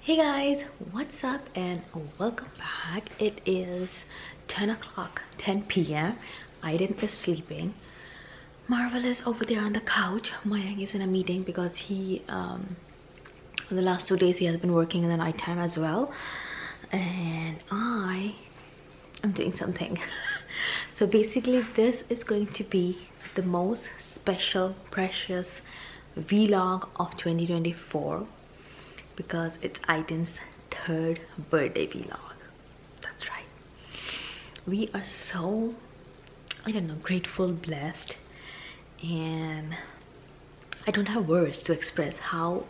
Hey guys, what's up and welcome back. It is 10 o'clock, 10 p.m. Aydin is sleeping. Marvel is over there on the couch. Mayank is in a meeting because he for the last 2 days he has been working in the night time as well, and I am doing something. So basically this is going to be the most special, precious vlog of 2024 because it's Aydin's 3rd birthday vlog. That's right. We are so, I don't know, grateful, blessed, and I don't have words to express how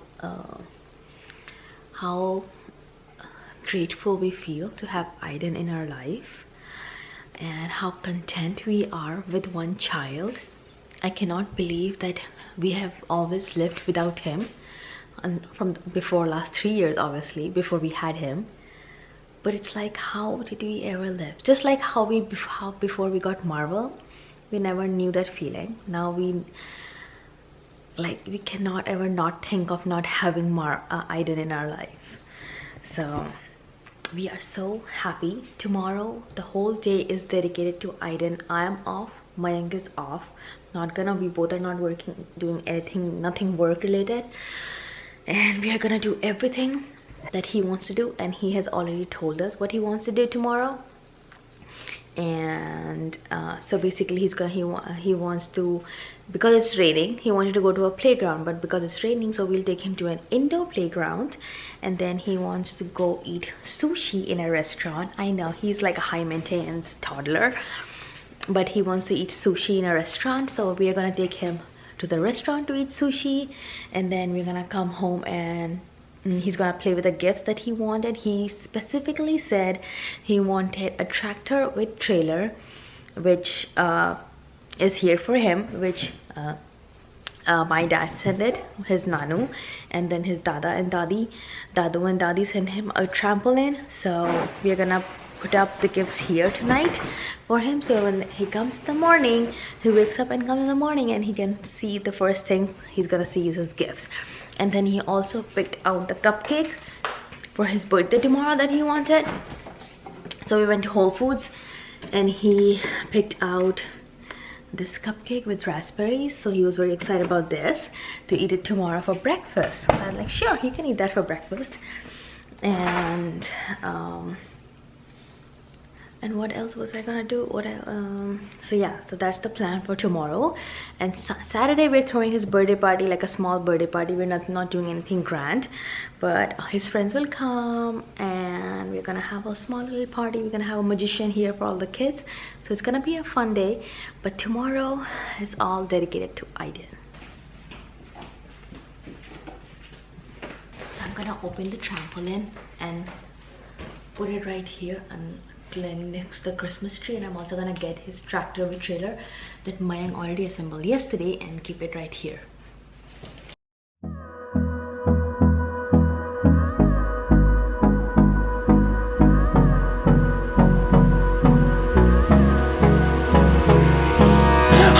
grateful we feel to have Aydin in our life and how content we are with one child. I cannot believe that we have always lived without him, and from before last 3 years, obviously, before we had him. But it's like, how did we ever live? Just like how before we got Marvel, we never knew that feeling. Now we cannot ever not think of not having Aydin in our life. So we are so happy. Tomorrow the whole day is dedicated to Aydin. I am off, Mayank is off. We both are not working, doing anything, nothing work related, and we are gonna do everything that he wants to do, and he has already told us what he wants to do tomorrow. And so basically he wants to, because it's raining, he wanted to go to a playground, but because it's raining, so we'll take him to an indoor playground, and then he wants to go eat sushi in a restaurant. I know he's like a high maintenance toddler, but he wants to eat sushi in a restaurant, so we are gonna take him to the restaurant to eat sushi, and then we're gonna come home and he's gonna play with the gifts that he wanted. He specifically said he wanted a tractor with trailer, which is here for him, which my dad sent it, his nanu, and then his dadu and dadi sent him a trampoline. So we're gonna put up the gifts here tonight for him, so when he comes in the morning, he wakes up and comes in the morning, and he can see the first things he's gonna see is his gifts. And then he also picked out the cupcake for his birthday tomorrow that he wanted. So we went to Whole Foods and he picked out this cupcake with raspberries, so he was very excited about this, to eat it tomorrow for breakfast. So I was like, sure, you can eat that for breakfast. And what else was I gonna do? So yeah, so that's the plan for tomorrow. And Saturday we're throwing his birthday party, like a small birthday party. We're not doing anything grand, but his friends will come and we're gonna have a small little party. We're gonna have a magician here for all the kids, so it's gonna be a fun day. But tomorrow is all dedicated to Aydin. So I'm gonna open the trampoline and put it right here and next to the Christmas tree, and I'm also gonna get his tractor with trailer that Mayank already assembled yesterday and keep it right here.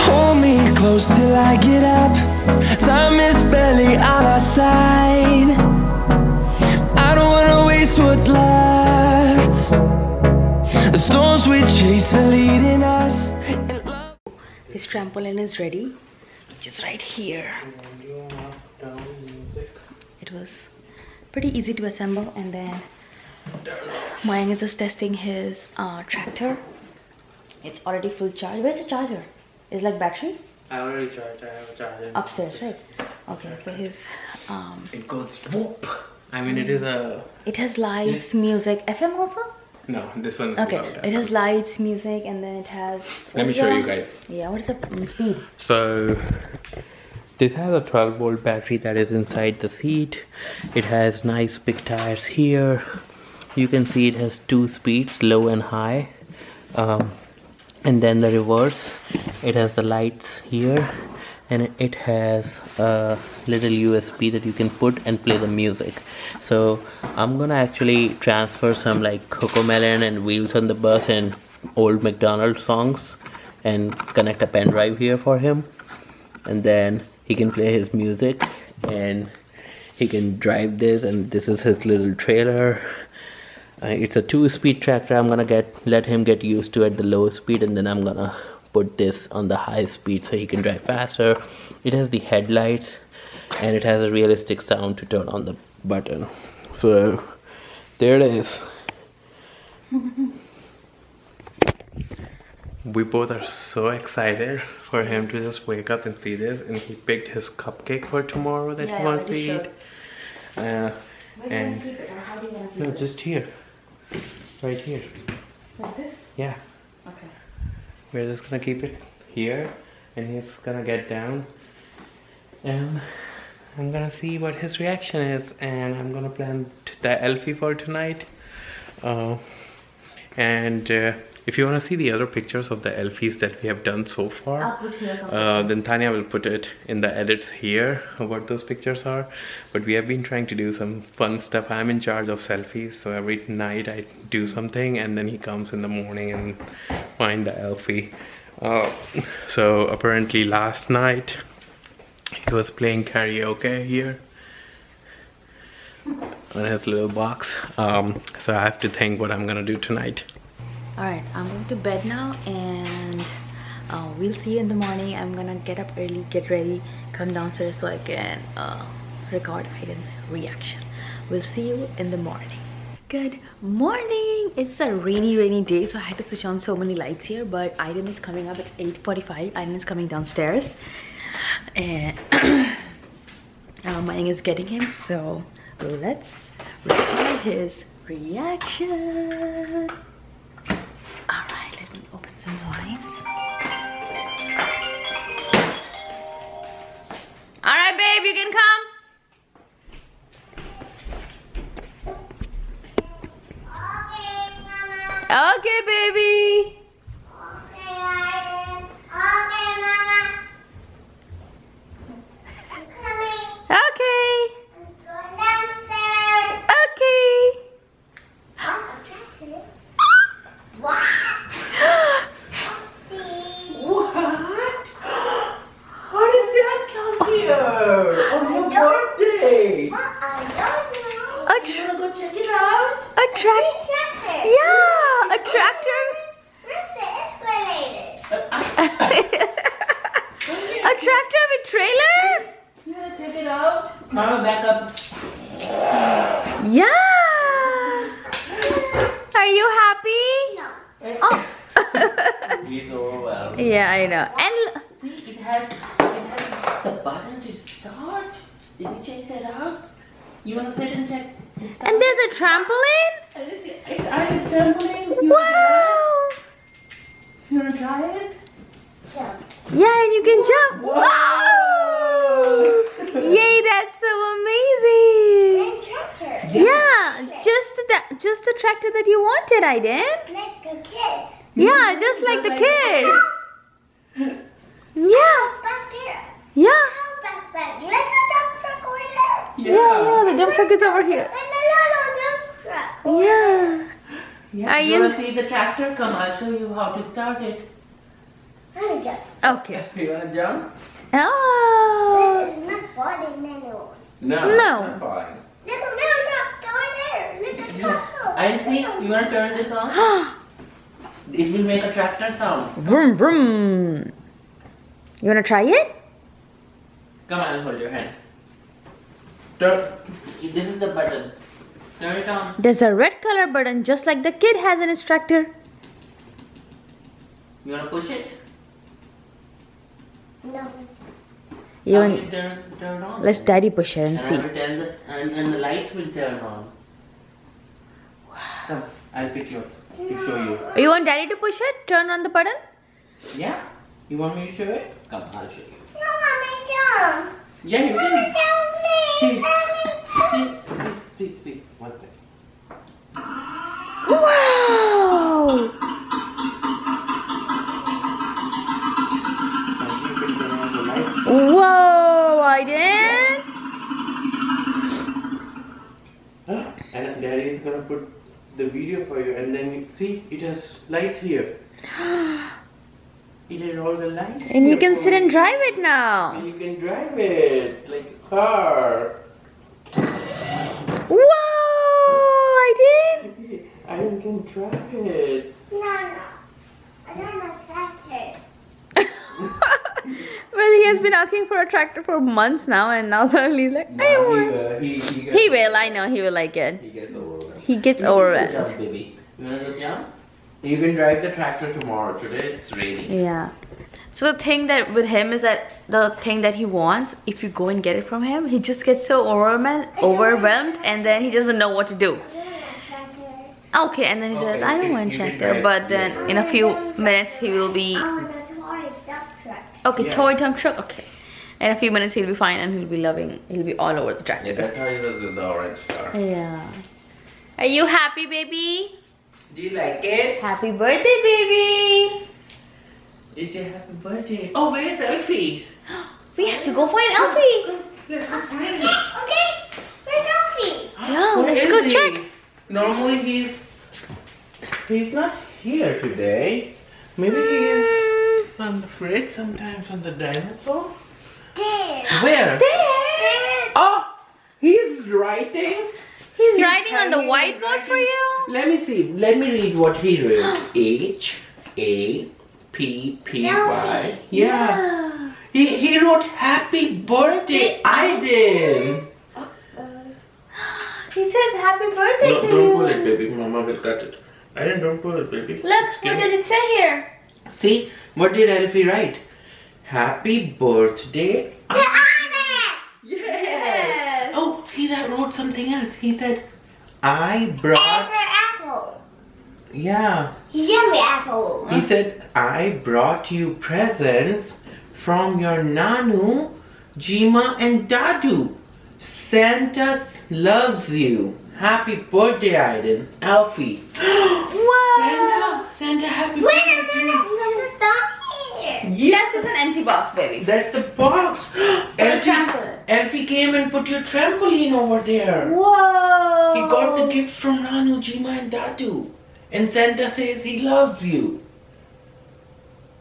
Hold me close till I get up. Time is barely on our side. I don't wanna waste what's left. The storms we chase are leading us. His trampoline is ready, just right here. It was pretty easy to assemble, and then Mayank is just testing his tractor. It's already full charge. Where's the charger? Is it like battery? I already charged. I have a charger Upstairs, right? Okay, so his it goes whoop. I mean, it is a. It has lights, music, FM also. No, this one is Okay, without it has lights, music, and then it has. Let me show you guys. Yeah, what is the speed? So this has a 12-volt battery that is inside the seat. It has nice big tires here. You can see it has 2 speeds, low and high. And then the reverse, it has the lights here, and it has a little USB that you can put and play the music. So I'm gonna actually transfer some like Cocomelon and Wheels on the Bus and old McDonald's songs and connect a pen drive here for him, and then he can play his music and he can drive this, and this is his little trailer. It's a 2-speed tractor. I'm gonna let him get used to at the low speed, and then I'm gonna put this on the high speed so he can drive faster. It has the headlights, and it has a realistic sound to turn on the button. So there it is. We both are so excited for him to just wake up and see this, and he picked his cupcake for tomorrow that he wants to eat. And no, just here, right here. Like this? Yeah. Okay. We're just gonna keep it here, and he's gonna get down, and I'm gonna see what his reaction is, and I'm gonna plan the Elfie for tonight. If you want to see the other pictures of the Elfies that we have done so far, I'll put here some then Tanya will put it in the edits here of what those pictures are. But we have been trying to do some fun stuff. I'm in charge of selfies, so every night I do something, and then he comes in the morning and find the Elfie. So apparently last night he was playing karaoke here on his little box. So I have to think what I'm gonna do tonight. Alright, I'm going to bed now, and we'll see you in the morning. I'm gonna get up early, get ready, come downstairs so I can record Aydin's reaction. We'll see you in the morning. Good morning. It's a rainy day, so I had to switch on so many lights here, but Aydin is coming up. It's 8:45. Aydin is coming downstairs, and Mayang is getting him, so let's record his reaction. Alright, let me open some lights. Alright, babe, you can come. Okay, Mama. Okay, baby. Okay, Aydin. Okay, Mama. I'm coming. Okay. I'm going downstairs. Okay. Oh, I'm trying to. Wow. Let's see. What? How did that come here? On your birthday? What? I don't know. A You wanna go check it out? Tractor. Yeah, a tractor. Where's the escalator? A tractor with trailer? You wanna check it out? Mama, back up. Yeah. Are you happy? No. Oh. He's overwhelmed. Yeah, I know. And See, it has the button to start. Did you check that out? You wanna sit and check? and there's a trampoline. It's Aydin's trampoline. Wow. You wanna try it? Jump. Yeah, and you can jump. Wow. Yay, that's so amazing. And tractor. Yeah, just the tractor that you wanted, Aydin. Like a kid. Yeah, just like the kid. Yeah, Back there. yeah. How back? Look at the dump truck over there. Yeah, the dump truck is over here. And a little dump truck. Yeah. Yeah. Are you you- wanna see the tractor? Come, I'll show you how to start it. I'm just. Okay. You wanna jump? Oh. It's not falling anymore. No. No. It's not fine. Look at the truck over there. Look at the truck. I see. You wanna turn this on? It will make a tractor sound. Vroom vroom. You wanna try it? Come on, hold your hand. Turn. This is the button. Turn it on. There's a red color button just like the kid has in his tractor. You wanna push it? No. You How want, will it turn on? let's daddy push it and And I see. will tell and the lights will turn on. Come, I'll pick you up to show you. You want daddy to push it? Turn on the button? Yeah? You want me to show it? Come, I'll show you. No, Mama, jump. Yeah, you Mama, can. jump, please. See, see. One second. Wow! Can you put on the lights? Whoa, Aydin! And Daddy is gonna put the video for you, and then you see it has lights here. It has all the lights. And you here can for sit and you. drive it now. And you can drive it like a car. drive it. No. I don't know tractor. Well, he has been asking for a tractor for months now, and now suddenly he's like, I want. He will. I know he will like it. He gets overwhelmed. He gets You wanna go overwhelmed. jump, baby? You wanna go jump? You can drive the tractor tomorrow. Today it's raining. Yeah. So the thing that with him is that the thing that he wants, if you go and get it from him, he just gets so overwhelmed, and then he doesn't know what to do. I don't know tractor. Okay, and then he says, Okay, I don't you want can tractor, drive but it then later. in a few minutes he will be Oh, the toy dump truck. okay. Yeah. Toy dump truck. Okay. In a few minutes he'll be fine, and he'll be loving. He'll be all over the Yeah, tractor. that's how he was with the orange car. Yeah. Are you happy, baby? Do you like it? Happy birthday, baby! It's your happy birthday. Oh, where's Elfie? We have to go find Elfie. Let's go find him. Okay, where's Elfie? Yeah, Where let's is go he? check. Normally he's not here today. Maybe he is on the fridge, sometimes on the dinosaur. There. Where? There. Oh, he's writing. He's writing on the hanging and whiteboard for writing. you. Let me see. Let me read what he wrote. H-A-P-P-Y. Yeah. He wrote happy birthday, Aydin. He says happy birthday No, to don't you. pull it, baby. Mama will cut it. Aydin, don't pull it, baby. Look, what does it say here? See, what did Elfie write? Happy birthday. Yes. Oh, he wrote something else. He said, I brought. Apple. Yeah. Yummy apple. He said, I brought you presents from your Nanu, Jima, and Dadu. Santa loves you. Happy birthday, Aydin. Elfie. Wow. Santa, happy Wait a birthday. minute, Santa's not here. Yeah. That's just an empty box, baby. That's the box. trampoline. Elfie came and put your trampoline over there. Whoa. He got the gift from Nanu, Jima, and Dadu. And Santa says he loves you.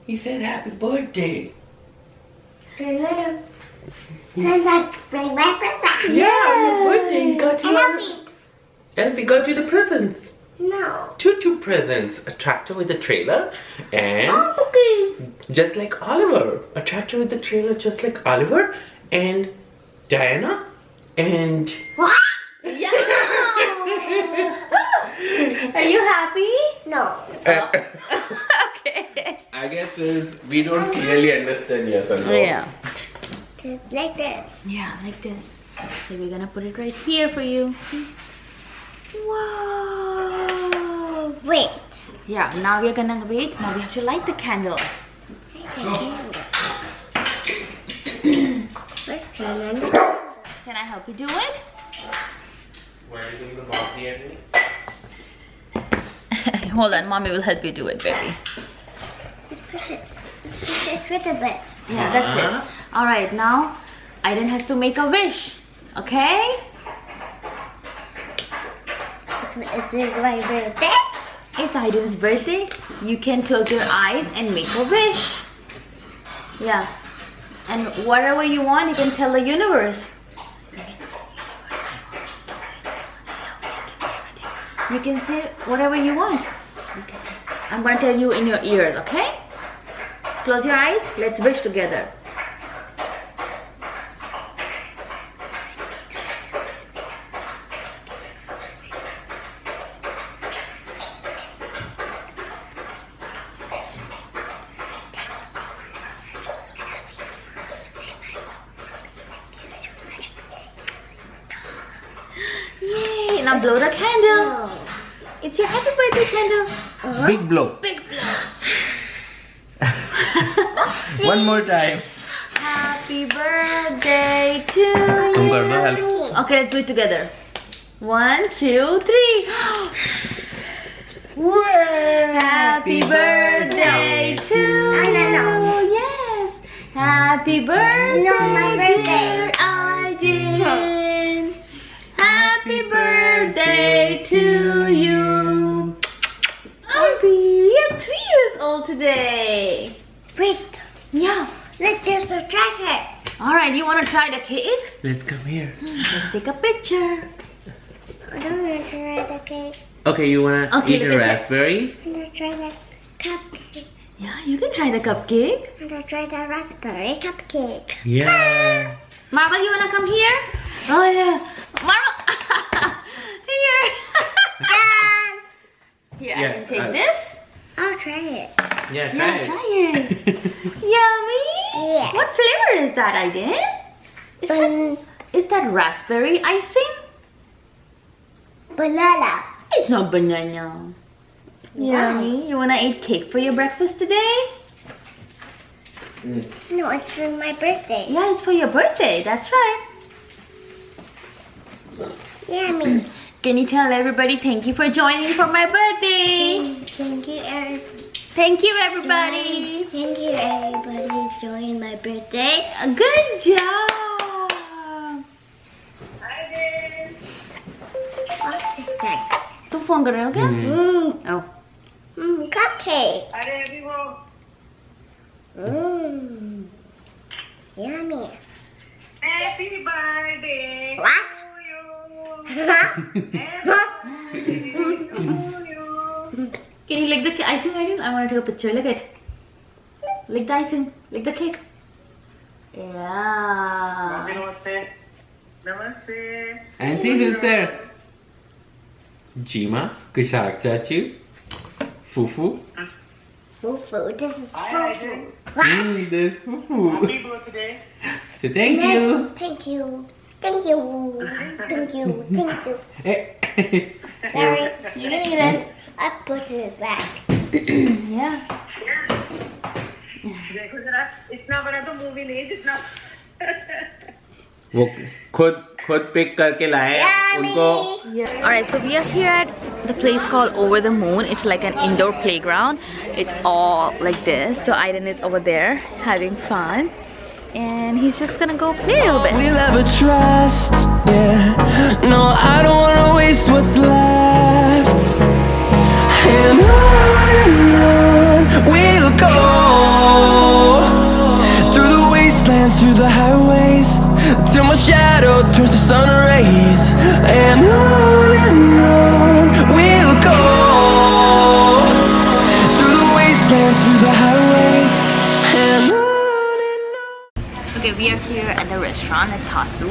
He said happy birthday. Santa, bring my present. Yeah, your birthday. He got you. And Elfie. Elfie got you the presents. No. Two presents. A tractor with a trailer and Okay. just like Oliver. A tractor with a trailer just like Oliver and Diana and What? Yeah. Are you happy? No. Okay. I guess we don't clearly understand yes or no. Yeah. Just like this. Yeah, like this. So we're gonna put it right here for you. See? Whoa. Wait. Yeah, now we're gonna wait. Now we have to light the candle. Where's Canon? Can I help you do it? Why are you doing the mommy and me? Hold on, mommy will help you do it, baby. Just push it. Just push it with a bit. Yeah, that's it. All right, now Aydin has to make a wish. Okay? Is it my birthday? It's Aydin's birthday. You can close your eyes and make a wish. Yeah. And whatever you want, you can tell the universe. You can say whatever you want. I'm gonna tell you in your ears, okay? Close your eyes. Let's wish together. Yay! Now blow the candle. It's your happy birthday candle. Big blow. Big blow. One more time. Happy birthday to you. Okay, let's do it together. 1, 2, 3. Happy birthday to you. Yes. Happy birthday, No, my birthday. dear Aydin. Happy birthday to you. Baby, you're 3 years old today. Wait. Yeah. Look, there's the tractor. Alright, you want to try the cake? Let's come here. Let's take a picture. I don't want to try the cupcake. Okay, you wanna Okay, eat look a at raspberry? I'm gonna try the cupcake. Yeah, you can try the cupcake. I'm gonna try the raspberry cupcake. Yeah. Marble, you wanna come here? Oh yeah. Marble! Here. Done. Here, I Yes, can take this. I'll try it. Yeah, Yeah, try it. Yummy. Yeah. What flavor is that, Aydin? Is that raspberry icing? Banana. It's not banana. Yummy. You wanna eat cake for your breakfast today? No, it's for my birthday. Yeah, it's for your birthday. That's right. Yummy. Can you tell everybody thank you for joining for my birthday? Thank you, Thank you, everybody. Thank you, everybody, joining my birthday. Good job. What is that? तुम phone कर रहे हो क्या? Oh. Cupcake. Yummy. Happy birthday What? to you. Can you lick the icing, Aydin? I want to take a picture. Look it. Lick the icing. Lick the cake. Yeah. Namaste. Namaste. And see who's there? Jima, Kushak Chachu, Fufu. Fufu. This is Hi, fufu. Aydin. This Fufu. Happy birthday. So thank you. Thank you. Thank you. Thank you. Thank you. Hey. Sorry. You can eat it. I put it back. Yeah. देखो जरा इतना बड़ा तो movie नहीं जितना वो खुद pick करके लाए उनको. Yeah. Alright, so we are here at the place called Over the Moon. It's like an indoor playground. It's all like this. So Aydin is over there having fun. And he's just gonna go play a little bit. We'll ever trust, yeah. No, I don't wanna waste what's left. And on we'll go, through the wastelands, through the highways, till my shadow turns to sun rays. And on we'll go, through the wastelands, through the highways, and on. Okay, we are here at the restaurant at Tasu.